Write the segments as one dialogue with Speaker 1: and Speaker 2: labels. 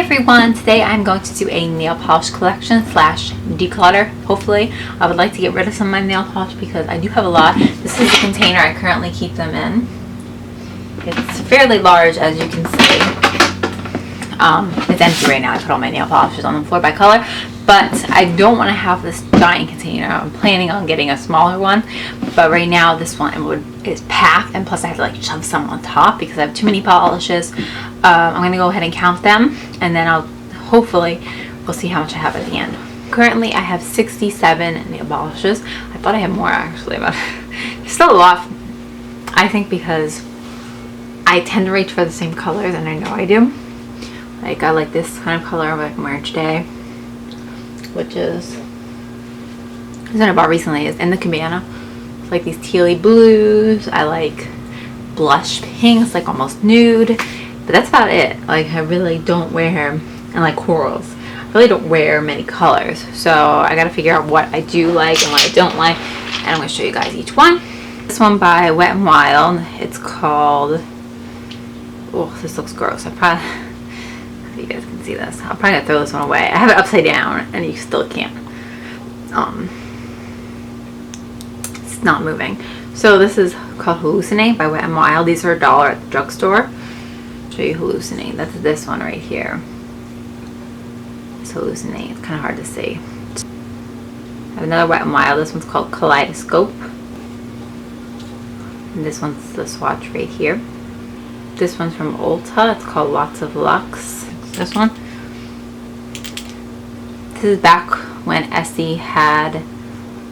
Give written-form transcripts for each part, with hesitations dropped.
Speaker 1: everyone, today I'm going to do a nail polish collection slash declutter. Hopefully, I would like to get rid of some of my nail polish because I do have a lot. This is the container I currently keep them in. It's fairly large, as you can see. It's empty right now. I put all my nail polishes on the floor by color, but I don't want to have this giant container. I'm planning on getting a smaller one, but right now this one is packed, and plus I have to like shove some on top because I have too many polishes. I'm going to go ahead and count them, and then we'll see how much I have at the end. Currently I have 67 nail polishes. I thought I had more actually, but it's still a lot, I think, because I tend to reach for the same colors, and I know I do. Like, I like this kind of color I can wear today, which is this one I bought recently, is in the Cabana. It's like these tealy blues. I like blush pinks, like almost nude, but that's about it. Like, I really don't wear, and like corals, I really don't wear many colors, so I gotta figure out what I do like and what I don't like, and I'm gonna show you guys each one. This one by Wet n Wild, it's called, oh, this looks gross. You guys can see this. I'm probably gonna throw this one away. I have it upside down and you still can't. It's not moving. So this is called Hallucinate by Wet n Wild. These are $1 at the drugstore. I'll show you Hallucinate. That's this one right here. It's Hallucinate. It's kind of hard to see. I have another Wet n Wild. This one's called Kaleidoscope. And this one's the swatch right here. This one's from Ulta. It's called Lots of Luxe. This one. This is back when Essie had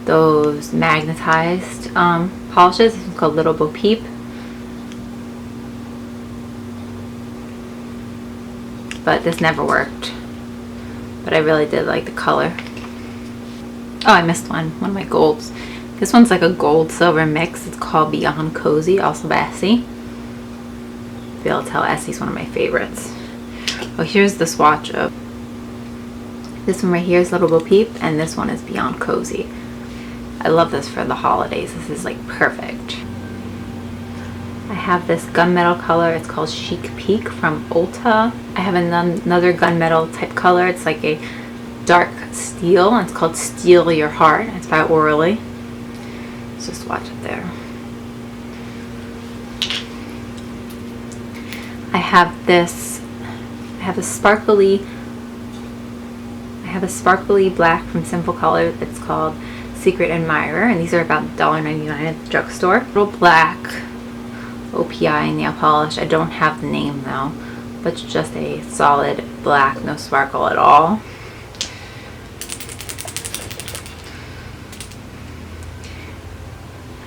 Speaker 1: those magnetized polishes. This one's called Little Bo Peep. But this never worked. But I really did like the color. Oh, I missed one. One of my golds. This one's like a gold silver mix. It's called Beyond Cozy, also by Essie. Be able to tell Essie's one of my favorites. Oh, here's the swatch of this one right here is Little Bo Peep, and this one is Beyond Cozy. I love this for the holidays. This is like perfect. I have this gunmetal color. It's called Chic Peak from Ulta. I have another gunmetal type color. It's like a dark steel, and it's called Steal Your Heart. It's by Orally. Let's just swatch it there. I have a sparkly black from Simple Color that's called Secret Admirer, and these are about $1.99 at the drugstore. Little black OPI nail polish. I don't have the name though, but it's just a solid black, no sparkle at all.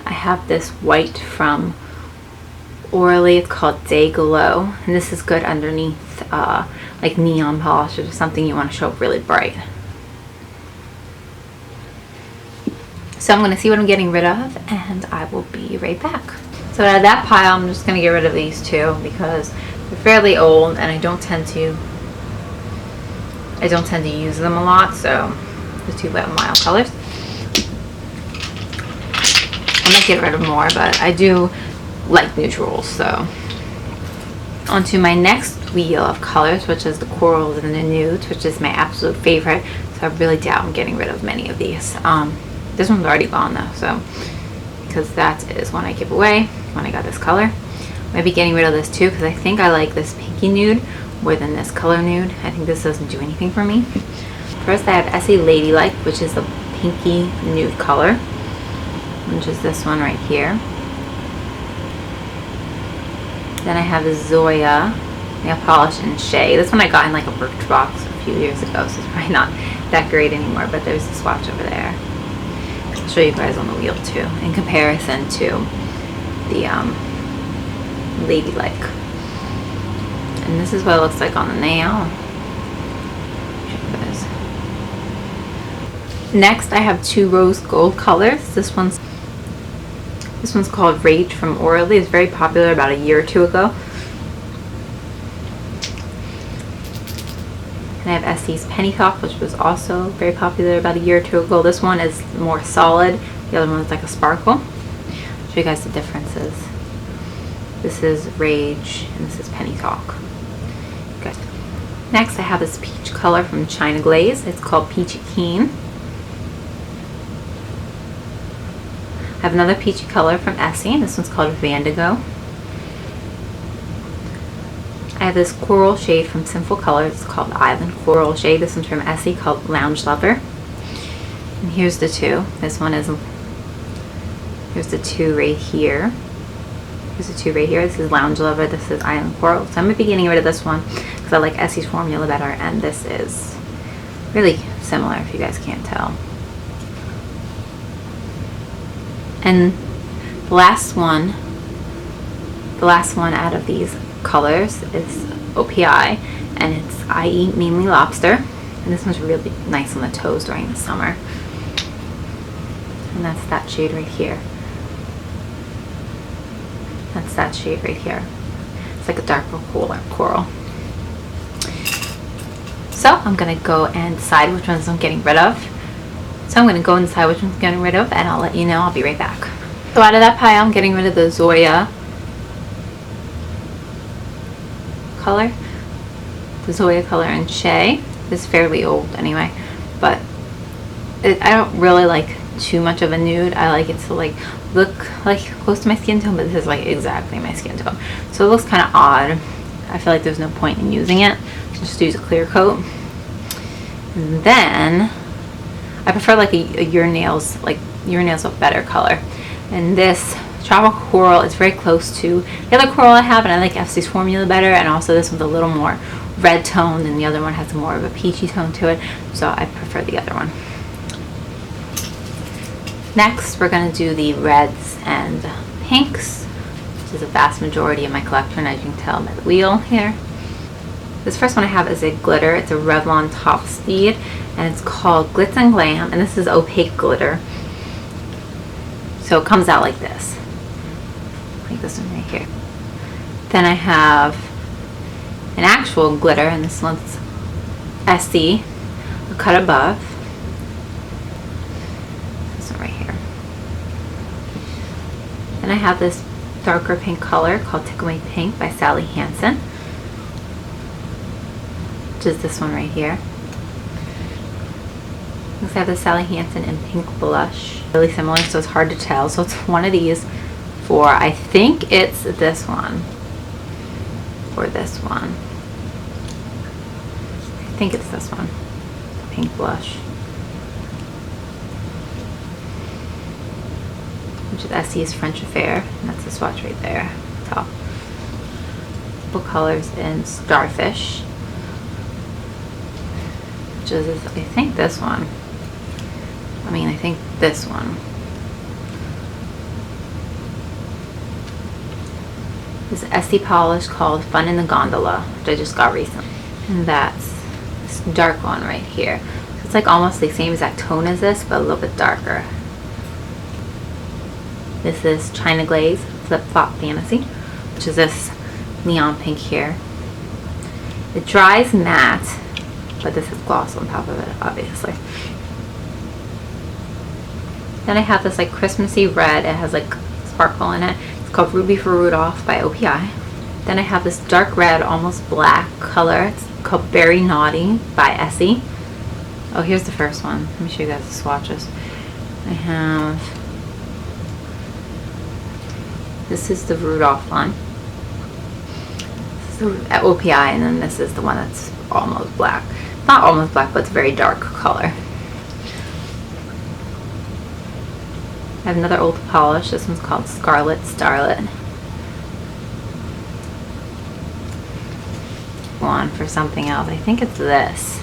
Speaker 1: I have this white from Orally. It's called Day Glow, and this is good underneath like neon polishes or something you want to show up really bright. So I'm going to see what I'm getting rid of, and I will be right back. So out of that pile, I'm just going to get rid of these two because they're fairly old, and I don't tend to use them a lot. So the two Wet n Wild colors. I might get rid of more, but I do like neutrals. So onto my next wheel of colors, which is the corals and the nudes, which is my absolute favorite. So I really doubt I'm getting rid of many of these. This one's already gone though, so because that is one I give away when I got this color. Maybe getting rid of this too because I think I like this pinky nude more than this color nude. I think this doesn't do anything for me. First I have Essie Ladylike, which is the pinky nude color, which is this one right here. Then I have the Zoya nail polish in Shea. This one I got in like a Birchbox a few years ago, so it's probably not that great anymore, but there's a swatch over there. I'll show you guys on the wheel too, in comparison to the Ladylike. And this is what it looks like on the nail. Next I have two rose gold colors. This one's called Rage from Orally. It's very popular about a year or two ago. And I have Essie's Penny Talk, which was also very popular about a year or two ago. This one is more solid. The other one is like a sparkle. I'll show you guys the differences. This is Rage and this is Penny Talk. Okay. Next, I have this peach color from TaraMichelleZ. It's called Peachy Keen. I have another peachy color from Essie, and this one's called Vandigo. I have this coral shade from Sinful Colors. It's called Island Coral Shade. This one's from Essie, called Lounge Lover. And here's the two. This one is, here's the two right here. Here's the two right here. This is Lounge Lover. This is Island Coral. So I'm going to be getting rid of this one because I like Essie's formula better, and this is really similar if you guys can't tell. And the last one out of these colors is OPI, and it's I Eat Mainly Lobster, and this one's really nice on the toes during the summer, and that's that shade right here. That's that shade right here. It's like a darker coral. So I'm gonna go and decide which ones I'm getting rid of. So I'm going to go and decide which one's getting rid of, and I'll let you know. I'll be right back. So out of that pile, I'm getting rid of the Zoya color. The Zoya color in Shea. It's fairly old anyway, but I don't really like too much of a nude. I like it to like look like close to my skin tone, but this is like exactly my skin tone. So it looks kind of odd. I feel like there's no point in using it. Just use a clear coat. And then I prefer like your nails a better color. And this Tropical Coral is very close to the other coral I have, and I like Essie's formula better, and also this one's a little more red toned, and the other one has more of a peachy tone to it, so I prefer the other one. Next, we're going to do the reds and pinks, which is a vast majority of my collection, as you can tell by the wheel here. This first one I have is a glitter. It's a Revlon Top Speed, and it's called Glitz and Glam, and this is opaque glitter. So it comes out like this. Like this one right here. Then I have an actual glitter, and this one's Essie, a cut above. This one right here. Then I have this darker pink color called Tickle Me Pink by Sally Hansen, which is this one right here. Next I have the Sally Hansen in Pink Blush. Really similar, so it's hard to tell. So it's one of these for, I think it's this one. Or this one. I think it's this one. Pink Blush. Which is Essie's French Affair. And that's the swatch right there. Top. Couple colors in Starfish. Which is, I think this one. I think this one. This Essie polish called Fun in the Gondola, which I just got recently. And that's this dark one right here. It's like almost the same exact tone as this, but a little bit darker. This is TaraMichelleZ Flip Flop Fantasy, which is this neon pink here. It dries matte, but this has gloss on top of it, obviously. Then I have this like Christmassy red. It has like sparkle in it. It's called Ruby for Rudolph by OPI. Then I have this dark red, almost black color. It's called Very Naughty by Essie. Oh, here's the first one. Let me show you guys the swatches. I have, this is the Rudolph one. This is the OPI, and then this is the one that's almost black. Not almost black, but it's a very dark color. I have another old polish. This one's called Scarlet Starlet. One for something else. I think it's this.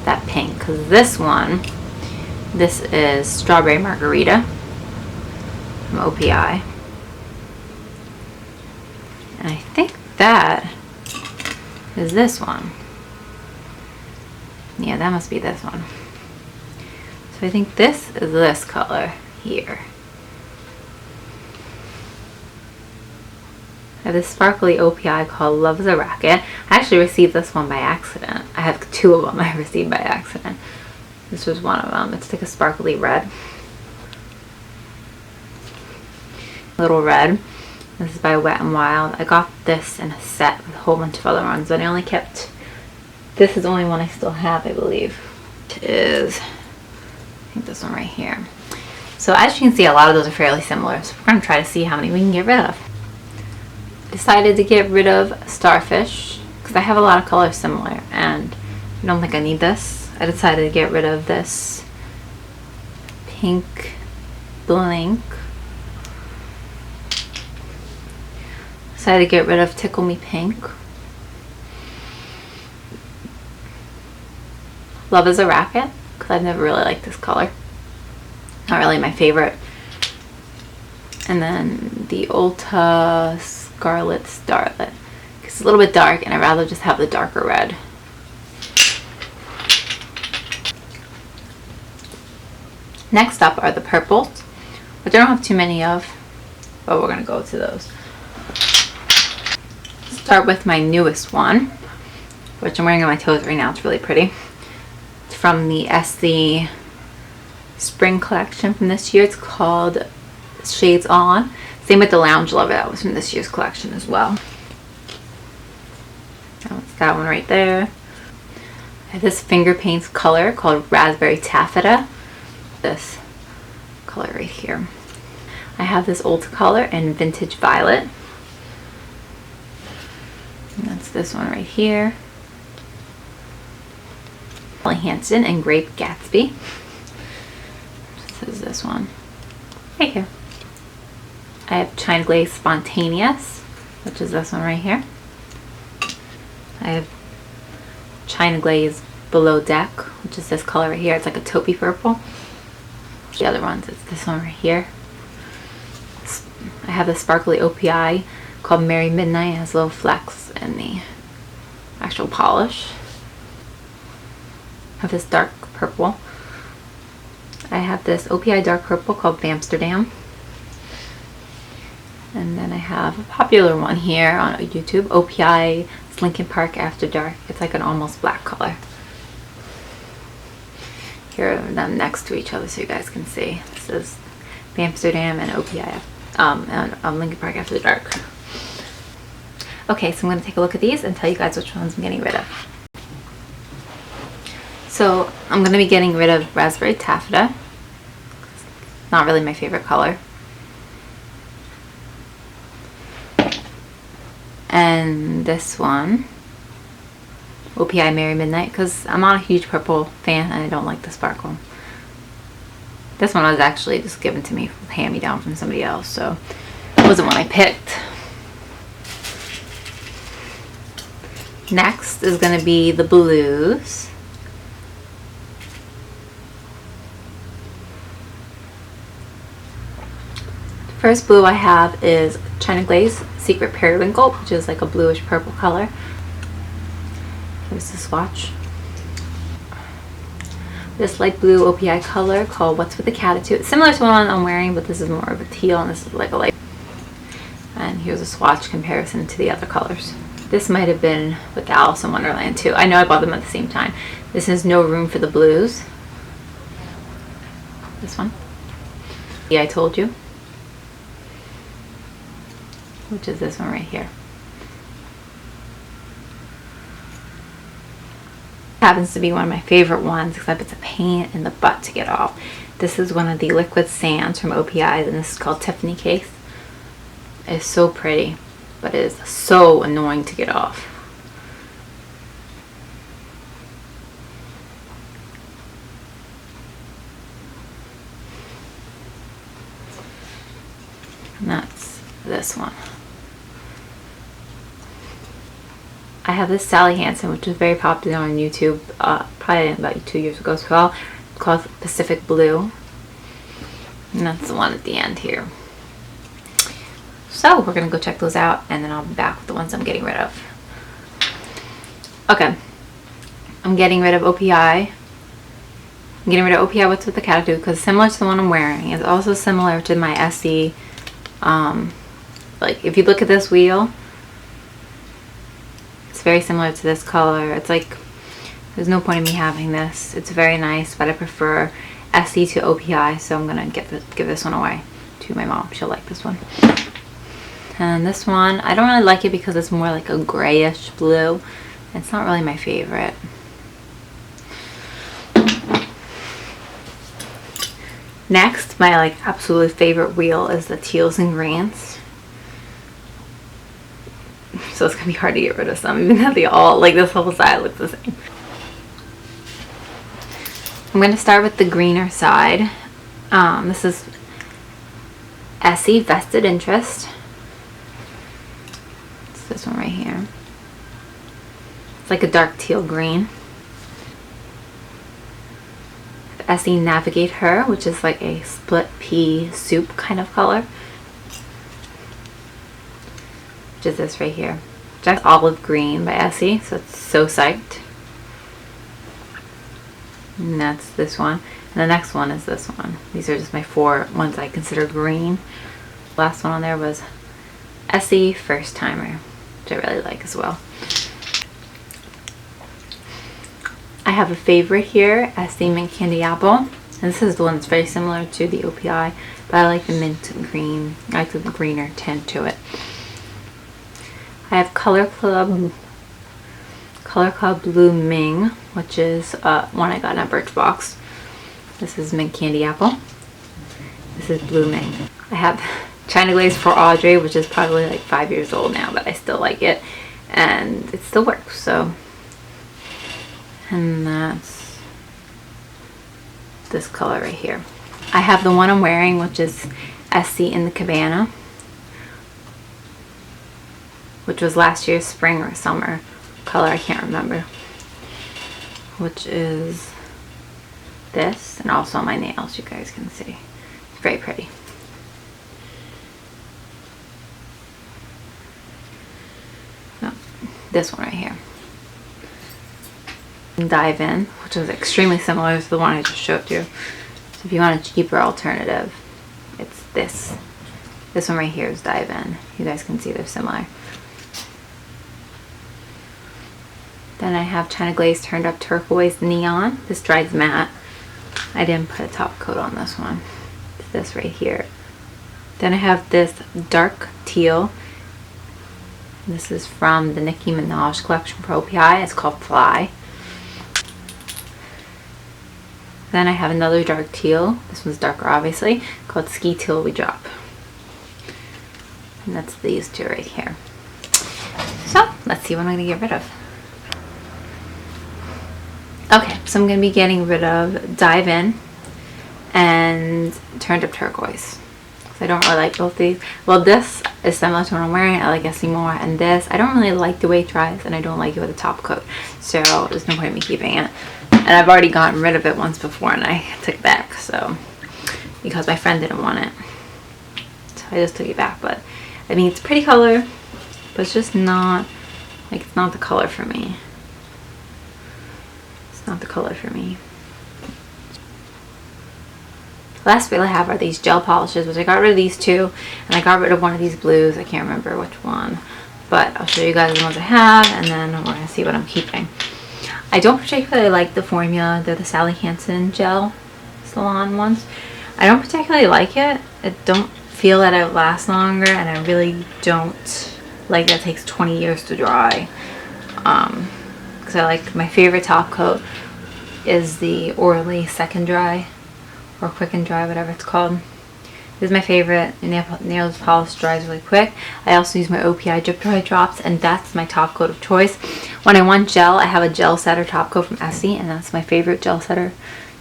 Speaker 1: That pink. Because this one, this is Strawberry Margarita from OPI. And I think that is this one. Yeah, that must be this one. So I think this is this color here. I have this sparkly OPI called Love's a Racket. I actually received this one by accident. I have two of them I received by accident. This was one of them. It's like a sparkly red. Little red. This is by Wet n Wild. I got this in a set with a whole bunch of other ones, but I only kept This is the only one I still have, I believe. It is, I think this one right here. So as you can see, a lot of those are fairly similar. So we're going to try to see how many we can get rid of. Decided to get rid of Starfish because I have a lot of colors similar and I don't think I need this. I decided to get rid of this Pink Blink. Decided to get rid of Tickle Me Pink. Love is a Racket because I've never really liked this color. Not really my favorite. And then the Ulta Scarlet Starlet. It's a little bit dark and I'd rather just have the darker red. Next up are the purples, which I don't have too many of, but we're going to go to those. Start with my newest one, which I'm wearing on my toes right now. It's really pretty. It's from the SC Spring collection from this year. It's called Shades On. Same with the Lounge Lover. That was from this year's collection as well. That's that one right there. I have this finger paints color called Raspberry Taffeta. This color right here. I have this Ulta color in Vintage Violet. And that's this one right here. Sally Hansen and Grape Gatsby. This is this one right here. I have China Glaze Spontaneous, which is this one right here. I have China Glaze Below Deck, which is this color right here. It's like a taupey purple. The other ones, it's this one right here. I have the sparkly OPI called Merry Midnight. It has little flecks in the actual polish. I have this dark purple. I have this OPI dark purple called Amsterdam. And then I have a popular one here on YouTube, OPI Linkin Park After Dark. It's like an almost black color. Here are them next to each other so you guys can see. This is Amsterdam and OPI and Linkin Park After Dark. Okay, so I'm going to take a look at these and tell you guys which ones I'm getting rid of. So I'm going to be getting rid of Raspberry Taffeta. Not really my favorite color. And this one, OPI Merry Midnight, because I'm not a huge purple fan and I don't like the sparkle. This one was actually just given to me, hand-me-down from somebody else, so it wasn't one I picked. Next is going to be the blues. The first blue I have is China Glaze Secret Periwinkle, which is like a bluish purple color. Here's the swatch. This light blue OPI color called What's With the Catitude. It's similar to the one I'm wearing, but this is more of a teal and this is like a light. And here's a swatch comparison to the other colors. This might have been with Alice in Wonderland too. I know I bought them at the same time. This is No Room for the Blues. This one. Yeah, I Told You. Which is this one right here. Happens to be one of my favorite ones, except it's a pain in the butt to get off. This is one of the liquid sands from OPI, and this is called Tiffany Case. It's so pretty, but it is so annoying to get off. And that's this one. I have this Sally Hansen, which is very popular on YouTube, probably about 2 years ago as well. It's called Pacific Blue. And that's the one at the end here. So we're going to go check those out, and then I'll be back with the ones I'm getting rid of. Okay. I'm getting rid of OPI. I'm getting rid of OPI What's With the Catitude because it's similar to the one I'm wearing. It's also similar to my SE. Like, if you look at this wheel, it's very similar to this color. It's like, there's no point in me having this. It's very nice, but I prefer SE to OPI, so I'm gonna give this one away to my mom. She'll like this one. And this one, I don't really like it because it's more like a grayish blue, It's not really my favorite. Next, my like absolute favorite wheel is the teals and greens. So it's gonna be hard to get rid of some, even though they all, like this whole side looks the same. I'm gonna start with the greener side. This is Essie Vested Interest. It's this one right here. It's like a dark teal green. Essie Navigate Her, which is like a split pea soup kind of color. Which is this right here. Just olive green by Essie, so it's so psyched. And that's this one. And the next one is this one. These are just my 4 ones I consider green. Last one on there was Essie First Timer, which I really like as well. I have a favorite here, Essie Mint Candy Apple. And this is the one that's very similar to the OPI, but I like the mint green. I like the greener tint to it. I have Color Club Blue Ming, which is one I got in a Birchbox. This is Mint Candy Apple. This is Blue Ming. I have China Glaze for Audrey, which is probably like 5 years old now, but I still like it. And it still works, so. And that's this color right here. I have the one I'm wearing, which is Essie in the Cabana, which was last year's spring or summer color, I can't remember. Which is this, and also on my nails, you guys can see. It's very pretty. Oh, this one right here. Dive In, which was extremely similar to the one I just showed you. So if you want a cheaper alternative, it's this. This one right here is Dive In. You guys can see they're similar. Then I have China Glaze Turned Up Turquoise Neon. This dries matte. I didn't put a top coat on this one. It's this right here. Then I have this dark teal. This is from the Nicki Minaj collection for OPI. It's called Fly. Then I have another dark teal. This one's darker, obviously, called Ski Till We Drop. And that's these two right here. So let's see what I'm going to get rid of. Okay, so I'm going to be getting rid of Dive In and Turned Up Turquoise. I don't really like both these. Well, this is similar to what I'm wearing. I like Essie more. And this, I don't really like the way it dries, and I don't like it with a top coat. So there's no point in me keeping it. And I've already gotten rid of it once before, and I took it back. So, because my friend didn't want it. So I just took it back. But, I mean, it's a pretty color, but it's just not, like, it's not the color for me. It's not the color for me. Last wheel I have are these gel polishes, which I got rid of these two, and I got rid of one of these blues. I can't remember which one, but I'll show you guys the ones I have, and then we're going to see what I'm keeping. I don't particularly like the formula. They're the Sally Hansen gel salon ones. I don't particularly like it. I don't feel that it lasts longer, and I really don't like that it takes 20 years to dry. Because I like, my favorite top coat is the Orly Second Dry, or Quick and Dry, whatever it's called. This is my favorite. Nails polish dries really quick. I also use my OPI Drip Dry drops, and that's my top coat of choice. When I want gel, I have a gel setter top coat from Essie, and that's my favorite gel setter,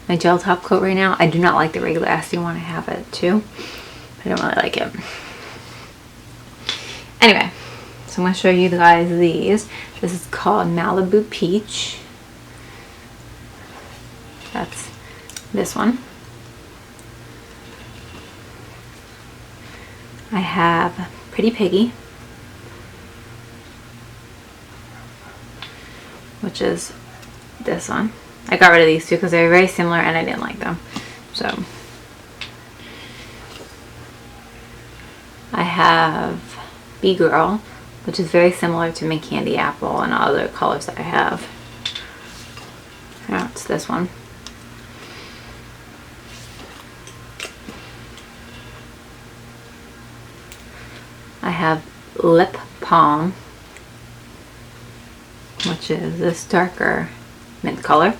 Speaker 1: my gel top coat right now. I do not like the regular Essie one. I have it too. I don't really like it. Anyway, so I'm going to show you guys these. This is called Malibu Peach. That's this one. I have Pretty Piggy, which is this one. I got rid of these two because they were very similar and I didn't like them. So I have Bee Girl, which is very similar to Mint Candy Apple and other colors that I have. Now it's this one. I have Lip Palm, which which is this darker mint color.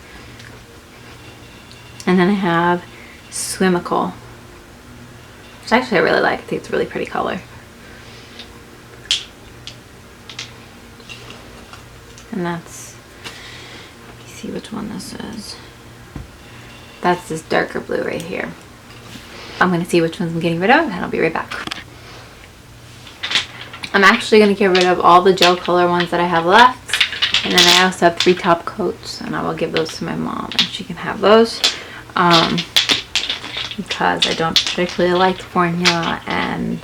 Speaker 1: And then I have Swimical, which actually I really like. I think it's a really pretty color. And that's, let me see which one this is. That's this darker blue right here. I'm going to see which ones I'm getting rid of, and I'll be right back. I'm actually going to get rid of all the gel color ones that I have left. And then I also have 3 top coats, and I will give those to my mom, and she can have those. Because I don't particularly like the formula, and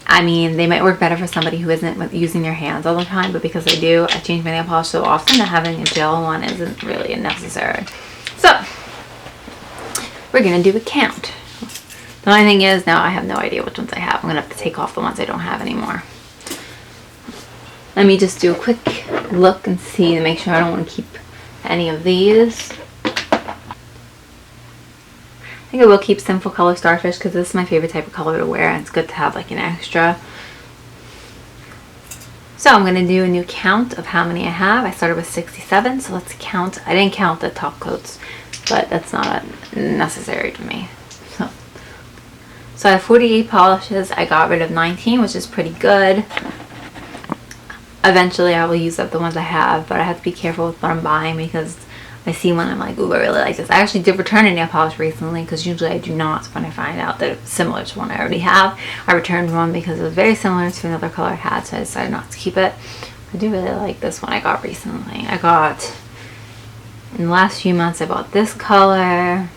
Speaker 1: I mean, they might work better for somebody who isn't using their hands all the time, but because I do, I change my nail polish so often that having a gel one isn't really necessary. So, we're going to do a count. The only thing is, now I have no idea which ones I have. I'm going to have to take off the ones I don't have anymore. Let me just do a quick look and see to make sure I don't want to keep any of these. I think I will keep Sinful Color Starfish because this is my favorite type of color to wear, and it's good to have like an extra. So I'm going to do a new count of how many I have. I started with 67, so let's count. I didn't count the top coats, but that's not necessary to me. So I have 48 polishes. I got rid of 19, which is pretty good. Eventually I will use up the ones I have, but I have to be careful with what I'm buying because I see one, I'm like, ooh, I really like this. I actually did return a nail polish recently because usually I do not when I find out that it's similar to one I already have. I returned one because it was very similar to another color I had, so I decided not to keep it. I do really like this one I got recently. I got, in the last few months, I bought this color,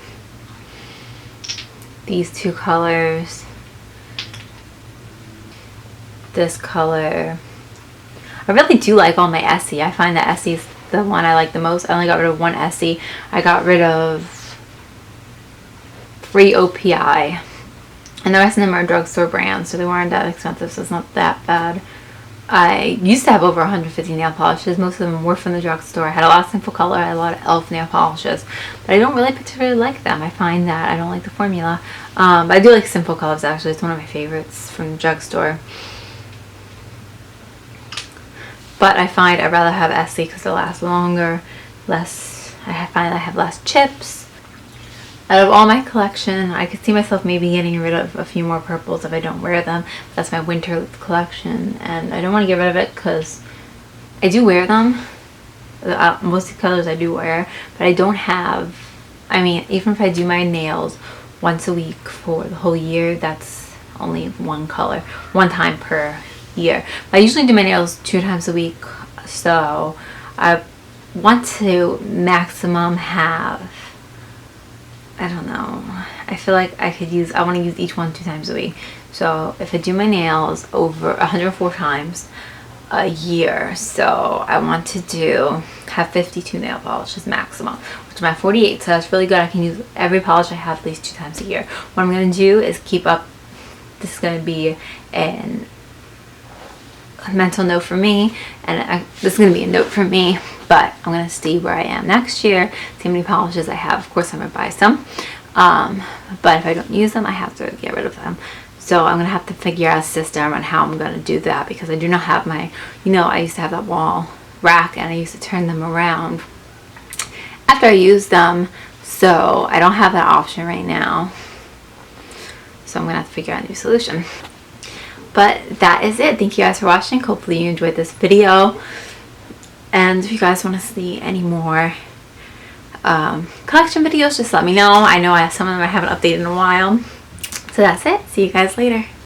Speaker 1: these 2 colors, this color. I really do like all my Essie. I find that Essie is the one I like the most. I only got rid of 1 Essie. I got rid of 3 OPI. And the rest of them are drugstore brands, so they weren't that expensive, so it's not that bad. I used to have over 150 nail polishes. Most of them were from the drugstore. I had a lot of Simple Color. I had a lot of e.l.f. nail polishes. But I don't really particularly like them. I find that I don't like the formula. But I do like Simple Colors, actually. It's one of my favorites from the drugstore. But I find I'd rather have Essie because it lasts longer. I find I have less chips. Out of all my collection, I could see myself maybe getting rid of a few more purples if I don't wear them. That's my winter collection, and I don't want to get rid of it because I do wear them. Most of the colors I do wear, but I don't have, I mean, even if I do my nails once a week for the whole year, that's only 1 color, 1 time per year. I usually do my nails 2 times a week, so I want to maximum have, I don't know, I feel like I want to use each one 2 times a week. So if I do my nails over 104 times a year, so I want to have 52 nail polishes maximum, which I'm at 48, so that's really good. I can use every polish I have at least 2 times a year. What I'm going to do is keep up, this is going to be a mental note for me, and this is going to be a note for me, but I'm going to see where I am next year, see how many polishes I have. Of course I'm going to buy some, but if I don't use them, I have to get rid of them. So I'm going to have to figure out a system on how I'm going to do that, because I do not have my, I used to have that wall rack, and I used to turn them around after I used them, so I don't have that option right now. So I'm going to have to figure out a new solution. But that is it. Thank you guys for watching. Hopefully you enjoyed this video. And if you guys want to see any more collection videos, just let me know. I know some of them I haven't updated in a while. So that's it. See you guys later.